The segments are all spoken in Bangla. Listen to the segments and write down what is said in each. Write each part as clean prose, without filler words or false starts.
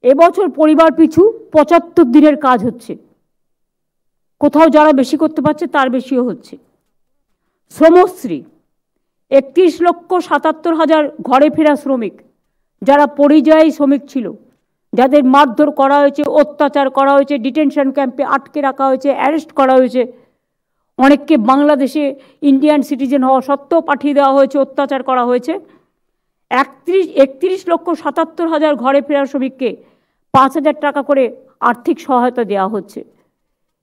এবছর পরিবার পিছু 75 দিনের কাজ হচ্ছে, কোথাও যারা বেশি করতে পারছে তার বেশিও হচ্ছে। শ্রমশ্রী 31,77,000 ঘরে ফেরা শ্রমিক, যারা পরিযায়ী শ্রমিক ছিল, যাদের মারধর করা হয়েছে, অত্যাচার করা হয়েছে, ডিটেনশন ক্যাম্পে আটকে রাখা হয়েছে, অ্যারেস্ট করা হয়েছে, অনেককে বাংলাদেশে ইন্ডিয়ান সিটিজেন হওয়া সত্ত্বেও পাঠিয়ে দেওয়া হয়েছে, অত্যাচার করা হয়েছে। 31,77,000 ঘরে ফেরা শ্রমিককে 5,000 টাকা করে আর্থিক সহায়তা দেওয়া হচ্ছে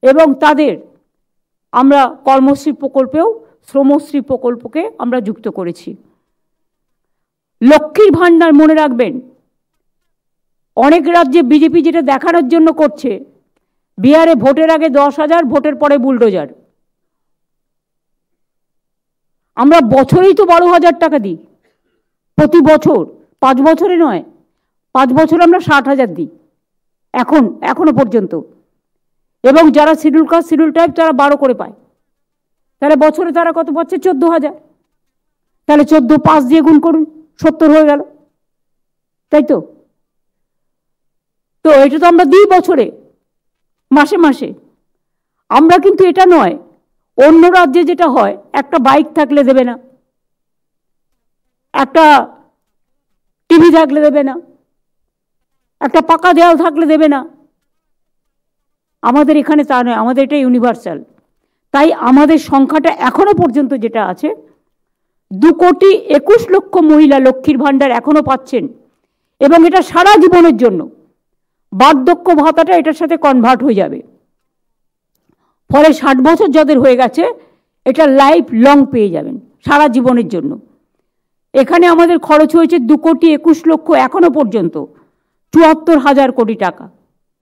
এবং তাদের আমরা কর্মশ্রী প্রকল্পেও শ্রমশ্রী প্রকল্পকে আমরা যুক্ত করেছি। লক্ষ্মীর ভাণ্ডার মনে রাখবেন, অনেক রাজ্যে বিজেপি যেটা দেখানোর জন্য করছে, বিহারে ভোটের আগে 10,000, ভোটের পরে বুলডোজার। আমরা বছরেই তো 12,000 টাকা দিই, প্রতি বছর, 5 বছরে নয়, 5 বছর আমরা 60,000 দিই এখনো পর্যন্ত। এবং যারা শিডিউল কাস্ট শিডিউল টাইপ তারা 12 করে পায়, তাহলে বছরে তারা কত পাচ্ছে? 14,000। তাহলে 14 5 দিয়ে গুণ করুন, 70 হয়ে গেল, তাই তো? তো এটা তো আমরা দিই বছরে, মাসে মাসে। আমরা কিন্তু এটা নয়, অন্য রাজ্যে যেটা হয়, একটা বাইক থাকলে দেবে না, একটা টিভি থাকলে দেবে না, একটা পাকা দেওয়াল থাকলে দেবে না। আমাদের এখানে তা নয়, আমাদের এটা ইউনিভার্সাল। তাই আমাদের সংখ্যাটা এখনো পর্যন্ত যেটা আছে, 2,21,00,000 মহিলা লক্ষ্মীর ভাণ্ডার এখনো পাচ্ছেন এবং এটা সারা জীবনের জন্য। বার্ধক্য ভাতাটা এটার সাথে কনভার্ট হয়ে যাবে, ফলে 60 বছর যাদের হয়ে গেছে এটা লাইফ লং পেয়ে যাবেন, সারা জীবনের জন্য। এখানে আমাদের খরচ হয়েছে 2,21,00,000 এখনো পর্যন্ত 74,000 কোটি টাকা।